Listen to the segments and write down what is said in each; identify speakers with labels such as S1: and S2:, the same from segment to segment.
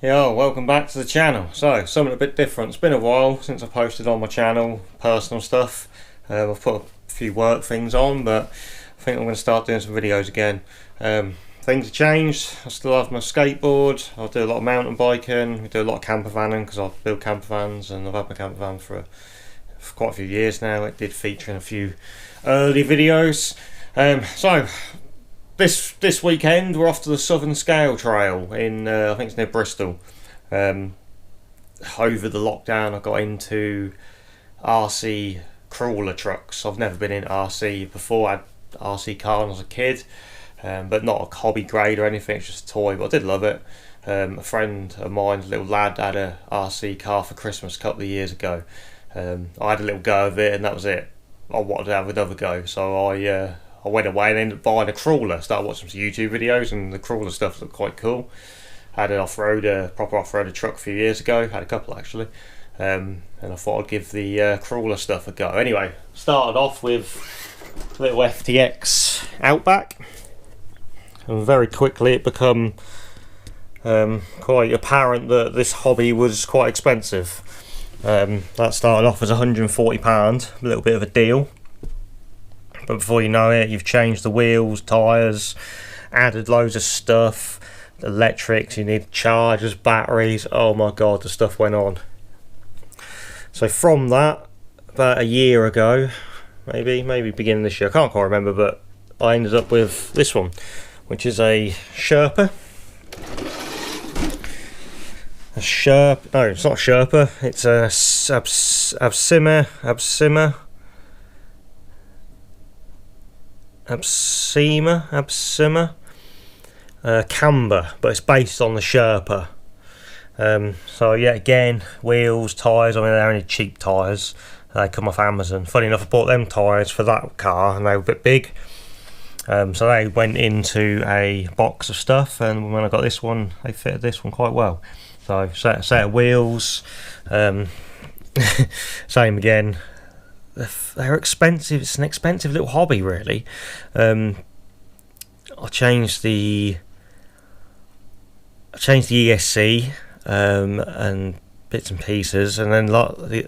S1: Yo, welcome back to the channel. So, something a bit different. It's been a while since I posted on my channel personal stuff. I've put a few work things on, but I think I'm going to start doing some videos again. Things have changed. I still have my skateboard. I do a lot of mountain biking. We do a lot of camper vanning because I build camper vans, and I've had my camper van for quite a few years now. It did feature in a few early videos. So this weekend we're off to the Southern Scale Trail in I think it's near Bristol. Over the lockdown I got into RC crawler trucks. I've never been in RC before. I had RC car when I was a kid, but not a hobby grade or anything, it's just a toy, but I did love it. A friend of mine, a little lad, had a RC car for Christmas a couple of years ago. I had a little go of it and that was it. I wanted to have another go, so I went away and ended up buying a crawler. Started watching some YouTube videos and the crawler stuff looked quite cool. Had an proper off-roader truck a few years ago. Had a couple actually. And I thought I'd give the crawler stuff a go. Anyway, started off with a little FTX Outback. And very quickly it became quite apparent that this hobby was quite expensive. That started off as £140, a little bit of a deal. But before you know it, you've changed the wheels, tyres, added loads of stuff, electrics, you need chargers, batteries. Oh my god, the stuff went on. So from that, about a year ago, maybe beginning this year, I can't quite remember, but I ended up with this one, which is a Sherpa. No, it's not a Sherpa, it's a Absima Camber, but it's based on the Sherpa. So yeah, again, wheels, tyres, I mean they're only cheap tyres, they come off Amazon. Funny enough, I bought them tyres for that car and they were a bit big, so they went into a box of stuff, and when I got this one they fitted this one quite well. So set of wheels, same again. They're expensive. It's an expensive little hobby, really. I changed the ESC and bits and pieces, and then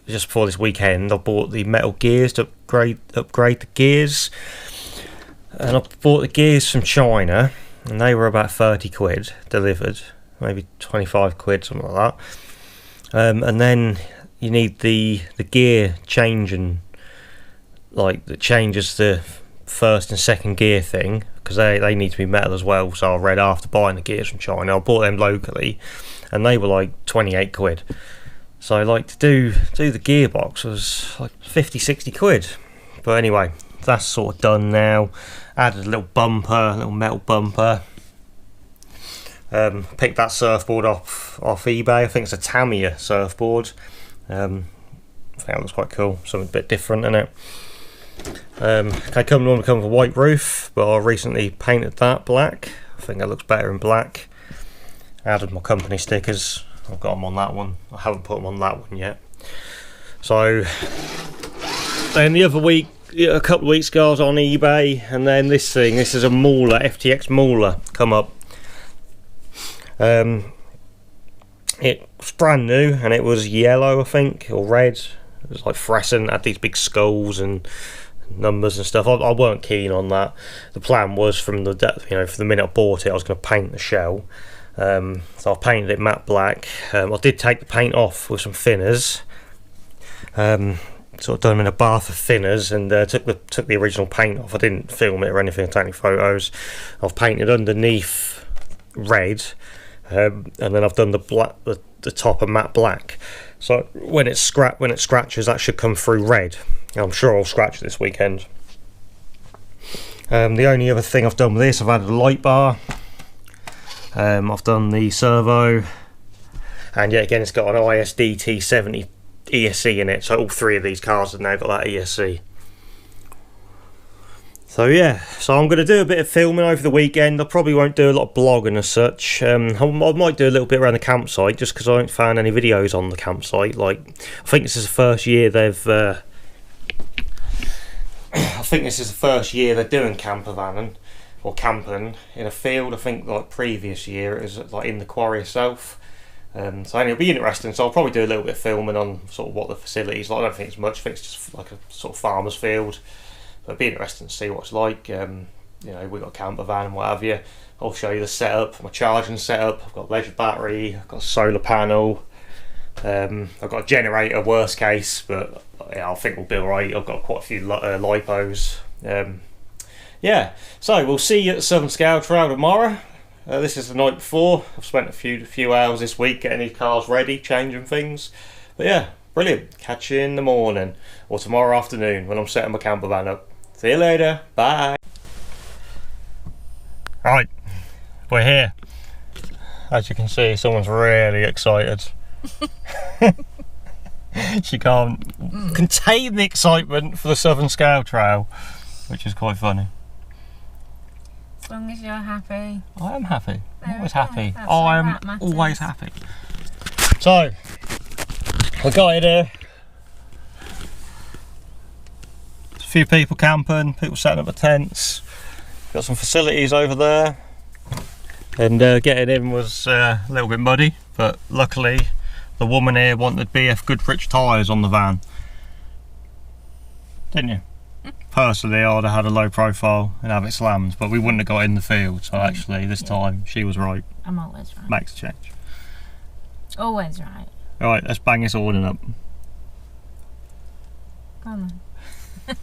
S1: just before this weekend, I bought the metal gears to upgrade the gears. And I bought the gears from China, and they were about 30 quid delivered, maybe 25 quid, something like that. And then you need the gear changing, like that changes the first and second gear thing, because they need to be metal as well. So I read after buying the gears from China, I bought them locally and they were like 28 quid. So like to do the gearbox was like 50-60 quid. But anyway, that's sort of done now. Added a little metal bumper. Picked that surfboard off eBay. I think it's a Tamiya surfboard. I think that looks quite cool, something a bit different in it. Normally come with a white roof, but I recently painted that black. I think that looks better in black. Added my company stickers. I've got them on that one. I haven't put them on that one yet. So then the other week, a couple of weeks ago, I was on eBay, and then this is a Mauler, FTX Mauler, come up. It's brand new, and it was yellow, I think, or red. It was like fluorescent, had these big skulls and numbers and stuff. I weren't keen on that. The plan was from the minute I bought it, I was going to paint the shell. So I painted it matte black. I did take the paint off with some thinners. Sort of done them in a bath of thinners, and took the original paint off. I didn't film it or anything, take any photos. I've painted underneath red, and then I've done the top of matte black. So when it scratches, that should come through red. I'm sure I'll scratch this weekend. The only other thing I've done with this, I've added a light bar. I've done the servo, and yeah, again, it's got an ISDT70 ESC in it. So all three of these cars have now got that ESC. So yeah, so I'm going to do a bit of filming over the weekend. I probably won't do a lot of blogging as such. I might do a little bit around the campsite, just because I haven't found any videos on the campsite. Like, I think this is the first year they're doing camper vanning or camping in a field. I think like previous year it was like in the quarry itself. So it'll be interesting. So I'll probably do a little bit of filming on sort of what the facilities like. I don't think it's much. I think it's just like a sort of farmer's field. But it'll be interesting to see what it's like. You know, we've got a camper van and what have you. I'll show you the setup, my charging setup. I've got a leisure battery, I've got a solar panel. I've got a generator, worst case, but yeah, I think we'll be alright. I've got quite a few lipos. Yeah, so we'll see you at the Southern Scale Trail tomorrow. This is the night before. I've spent a few hours this week getting these cars ready, changing things. But yeah, brilliant. Catch you in the morning or tomorrow afternoon when I'm setting my camper van up. See you later. Bye. Right, we're here. As you can see, someone's really excited. She can't contain the excitement for the Southern Scale Trail, which is quite funny.
S2: As long as you're happy.
S1: I am happy. I'm always
S2: There we
S1: happy.
S2: go. That's all
S1: I am
S2: that matters.
S1: always happy. So, we got it here. There's a few people camping, people setting up the tents. Got some facilities over there. And getting in was a little bit muddy, but luckily the woman here wanted BF Goodrich tyres on the van. Didn't you? Personally, I'd have had a low profile and have it slammed, but we wouldn't have got in the field, so actually this time she was right.
S2: I'm always right.
S1: Makes a change.
S2: Always right.
S1: Alright, let's bang this awning up.
S2: Come on.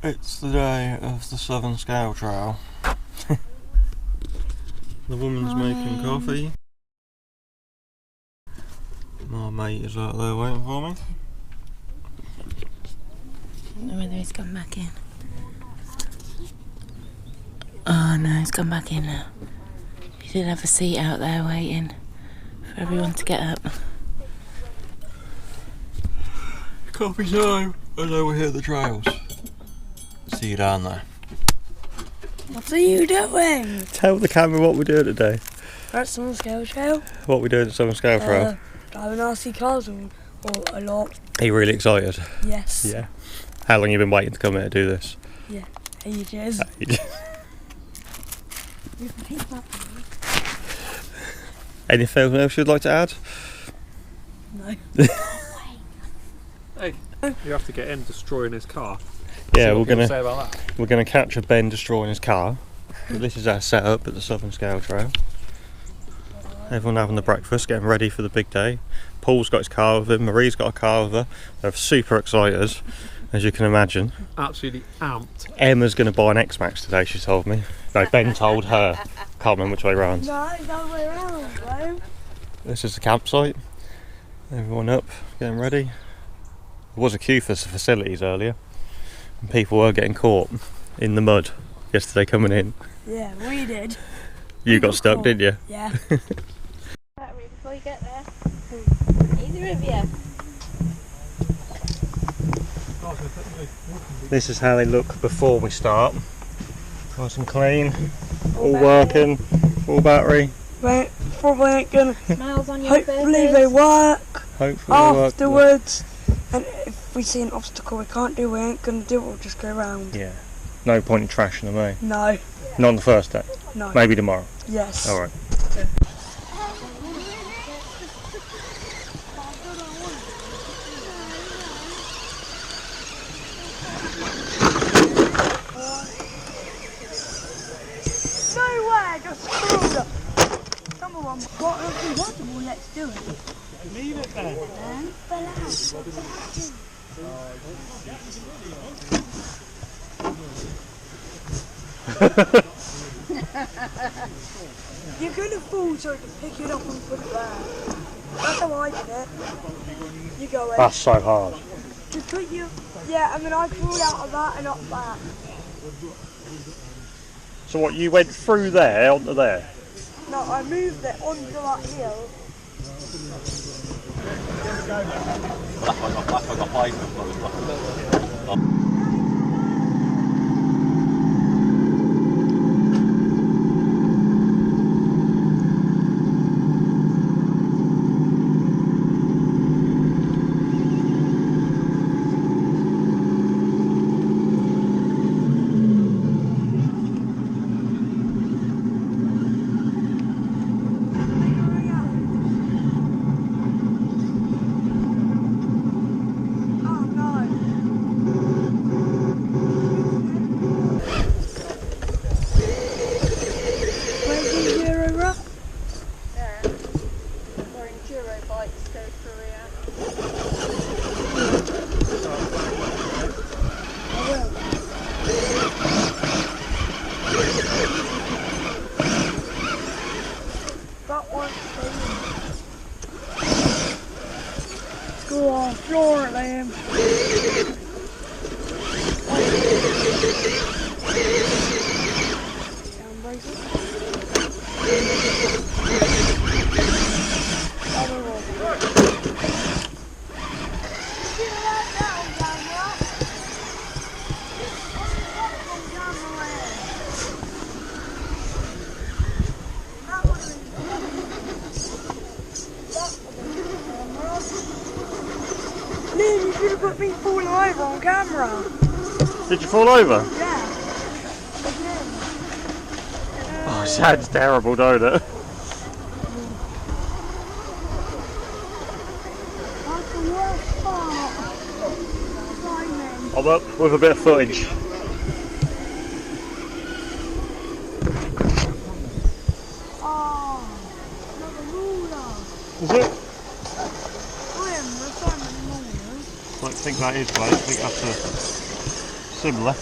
S1: It's the day of the Southern Scale Trail. The woman's making coffee. My mate is out there waiting for me.
S3: I don't know whether he's gone back in. Oh no, he's gone back in now. He did have a seat out there waiting for everyone to get up.
S1: Coffee time! I know we're here at the trails. See you down there.
S4: What are you doing?
S1: Tell the camera what we're doing today.
S4: At Southern Scale Trail.
S1: What we're doing at Southern Scale Trail.
S4: Driving RC cars or a lot.
S1: Are you really excited?
S4: Yes.
S1: Yeah. How long have you been waiting to come here to do this?
S4: Ages.
S1: Anything else you'd like to add?
S4: No.
S5: Hey, you have to get him destroying his car.
S1: Yeah,
S5: See
S1: we're
S5: what people
S1: gonna
S5: say about that.
S1: we're gonna capture Ben destroying his car. So this is our setup at the Southern Scale Trail. Everyone having the breakfast, getting ready for the big day. Paul's got his car with him, Marie's got a car with her. They're super excited, as you can imagine.
S5: Absolutely amped.
S1: Emma's going to buy an X-Max today, she told me. No, Ben told her. Can't remember which way round.
S4: No, it's the other way around, bro.
S1: This is the campsite. Everyone up, getting ready. There was a queue for the facilities earlier. And people were getting caught in the mud yesterday coming in.
S4: Yeah, we did.
S1: You got stuck,
S4: caught.
S1: didn't you?
S4: Yeah.
S3: Battery before you get there. Either of you.
S1: This is how they look before we start. Nice and clean, all working, full battery.
S4: Right, probably ain't gonna.
S3: Smiles on your
S4: Hopefully they work
S1: Hopefully they work.
S4: afterwards. And if we see an obstacle we can't do, we ain't gonna do it. We'll just go round.
S1: Yeah. No point in trashing them, eh?
S4: No.
S1: Not on the first day.
S4: No.
S1: Maybe tomorrow.
S4: Yes.
S1: Alright.
S4: No way, just screwed up. Number one, what if we possible, let's do it.
S5: Leave it there.
S4: You're gonna fall so you can pick it up and put it there. That's how I did it. You go in.
S1: That's so hard.
S4: Just put you. Yeah, and then I crawled out of that and up that.
S1: So what, you went through there onto there?
S4: No, I moved it onto that hill. Enduro, right?
S6: Yeah. Or enduro bikes go through here.
S4: I will. That one, go on, floor it, Liam. Downbrace it. Other one. Get that down, camera. What's on camera, Liam? That one is. Liam, you should have put me falling over on camera.
S1: Did you fall over?
S4: Yeah. Again.
S1: Oh, it sounds terrible, don't it?
S4: That's the worst part. Simon.
S1: I'm up with a bit of footage.
S4: Oh, another ruler.
S1: Is it?
S4: Liam, there's so many rulers.
S1: I don't think that is, mate. I think that's similar.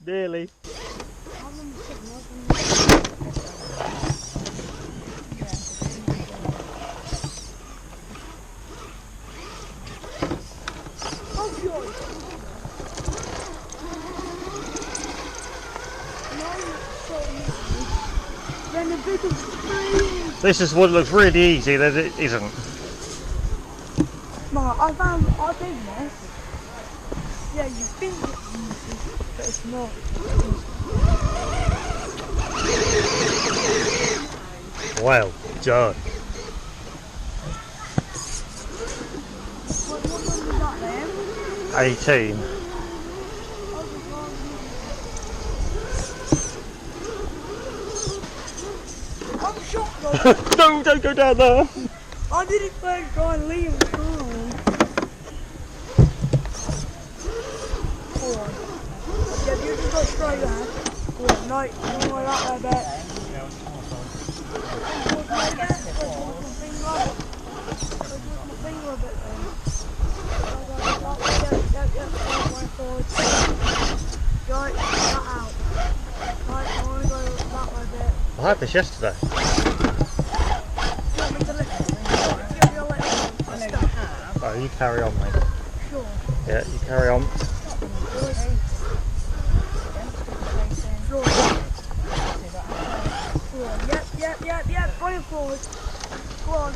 S1: Nearly.
S4: Then a bit of free.
S1: This is what looks really easy, that it isn't.
S4: Mark, I did this. Yeah, you think it's easy, but it's not.
S1: Well done.
S4: What number is that then?
S1: 18.
S4: I'm shocked though.
S1: No, don't go down there.
S4: I did it first try and leave the car. Hold on. Yeah, you just go straight ahead. Go on, no, you want that way back.
S1: I had this yesterday. Oh, you carry on, mate.
S4: Sure.
S1: Yeah, you carry on.
S4: Yep, going forward. Go on.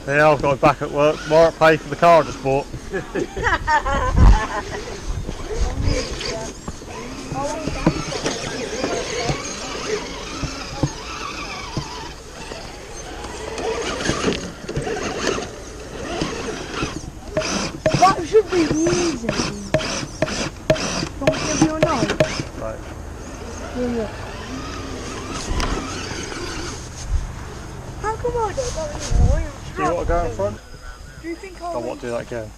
S1: Yeah, I've got it back at work. More pay for the car I just bought.
S4: That should be easy. Don't give you a note.
S1: Right.
S4: Yeah. How come I don't know anymore?
S1: Do you want to go in front?
S4: Do you think
S1: I
S4: I'll
S1: want to do that again.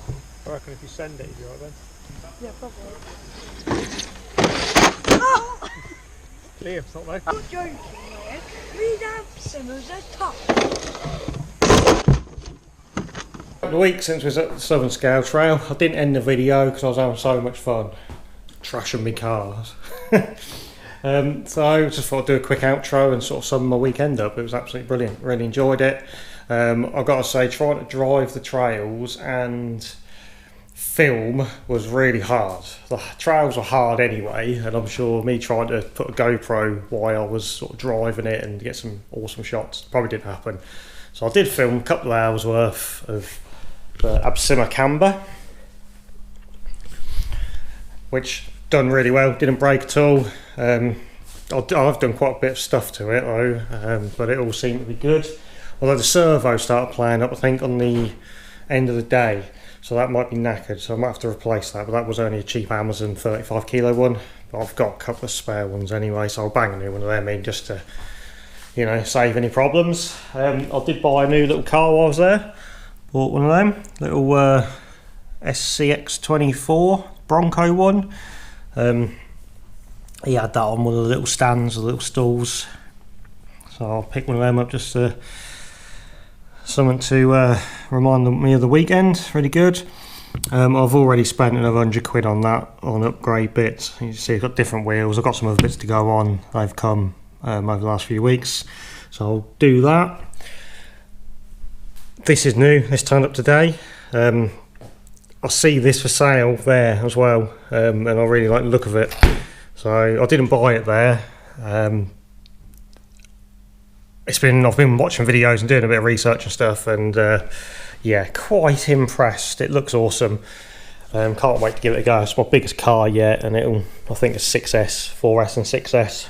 S5: I reckon if you send it, you'll be alright then.
S4: Yeah, probably.
S5: Liam's not there.
S4: I'm not joking, man. Read out Simmons as top.
S1: A week since we was at the Southern Scale Trail. I didn't end the video because I was having so much fun trashing my cars. So I just thought I'd do a quick outro and sort of sum my weekend up. It was absolutely brilliant. Really enjoyed it. I've got to say, trying to drive the trails and film was really hard. The trails were hard anyway, and I'm sure me trying to put a GoPro while I was sort of driving it and get some awesome shots probably didn't happen. So I did film a couple of hours worth of the Abyssima Camber, which done really well, didn't break at all. I've done quite a bit of stuff to it though, but it all seemed to be good. Although the servo started playing up, I think, on the end of the day, so that might be knackered, so I might have to replace that, but that was only a cheap Amazon 35 kilo one, but I've got a couple of spare ones anyway, so I'll bang a new one of them in just to, you know, save any problems. I did buy a new little car while I was there, bought one of them, little SCX24 Bronco one. He had that on one of the little stands, the little stalls, so I'll pick one of them up just to something to remind me of the weekend. Really good. I've already spent another 100 quid on that, on upgrade bits. You see I've got different wheels, I've got some other bits to go on. They've come over the last few weeks, so I'll do that. This is new, this turned up today. I see this for sale there as well, and I really like the look of it, so I didn't buy it there. I've been watching videos and doing a bit of research and stuff, and yeah, quite impressed. It looks awesome. Can't wait to give it a go. It's my biggest car yet, and I think it's 6S, 4S and 6S.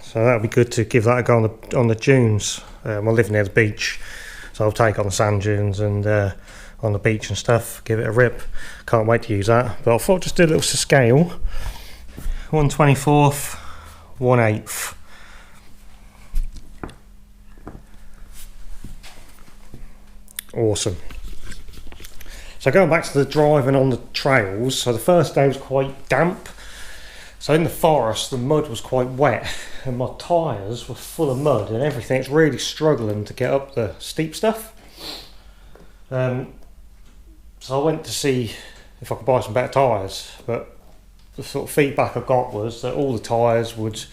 S1: So that'll be good to give that a go on the dunes. I live near the beach, so I'll take on the sand dunes and on the beach and stuff, give it a rip. Can't wait to use that. But I thought I'd just do a little scale. 1/24, 1/8. Awesome. So going back to the driving on the trails, so the first day was quite damp. So in the forest, the mud was quite wet, and my tyres were full of mud and everything. It's really struggling to get up the steep stuff. So I went to see if I could buy some better tyres, but the sort of feedback I got was that all the tyres would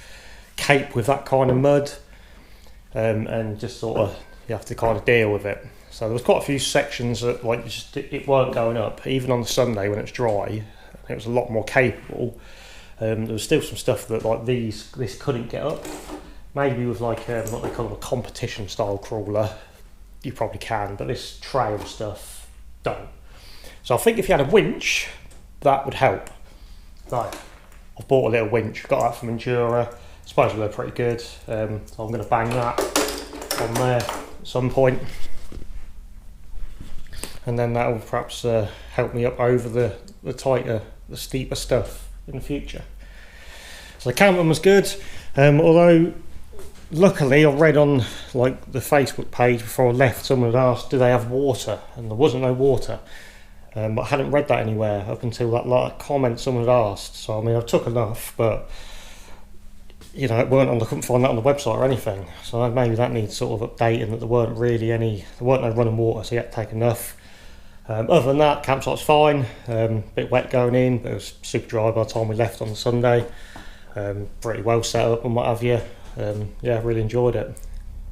S1: cape with that kind of mud, and just sort of, you have to kind of deal with it. So there was quite a few sections that like it weren't going up, even on the Sunday when it's dry. It was a lot more capable. There was still some stuff that like this couldn't get up. Maybe with like what they call a competition style crawler, you probably can, but this trail stuff don't. So I think if you had a winch, that would help. Right, I've bought a little winch, got that from Endura. Supposedly they're pretty good. So I'm going to bang that on there at some point, and then that will perhaps help me up over the tighter, the steeper stuff in the future. So the Campman was good, although luckily I read on like the Facebook page before I left, someone had asked do they have water, and there wasn't no water, but I hadn't read that anywhere up until that like comment someone had asked. So I mean I took enough, but you know, I couldn't find that on the website or anything, so maybe that needs sort of updating, that there weren't no running water, so you had to take enough. Other than that, campsite's fine. Bit wet going in, but it was super dry by the time we left on the Sunday. Pretty well set up and what have you. Yeah, really enjoyed it.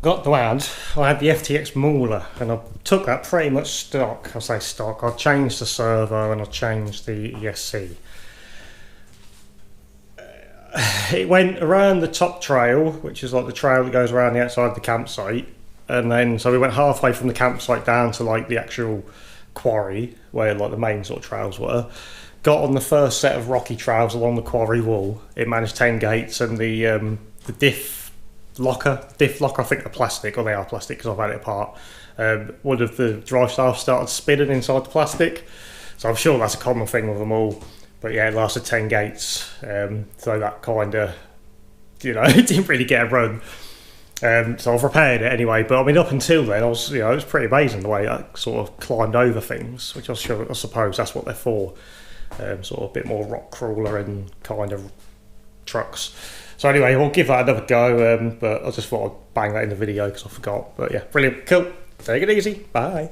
S1: Got to add, I had the FTX Mauler, and I took that pretty much stock. I say stock, I changed the servo and I changed the ESC. It went around the top trail, which is like the trail that goes around the outside of the campsite, and then so we went halfway from the campsite down to like the actual quarry where like the main sort of trails were. Got on the first set of rocky trails along the quarry wall. It managed 10 gates, and the diff locker, I think they're plastic, or they are plastic because I've had it apart. One of the drive shafts started spinning inside the plastic, so I'm sure that's a common thing with them all. But yeah, it lasted 10 gates, so that kind of, you know, it didn't really get a run. So I've repaired it anyway, but I mean up until then it was pretty amazing the way I sort of climbed over things, which I suppose that's what they're for. Sort of a bit more rock crawler and kind of trucks. So anyway, we'll give that another go, but I just thought I'd bang that in the video because I forgot. But yeah, brilliant, cool, take it easy, bye.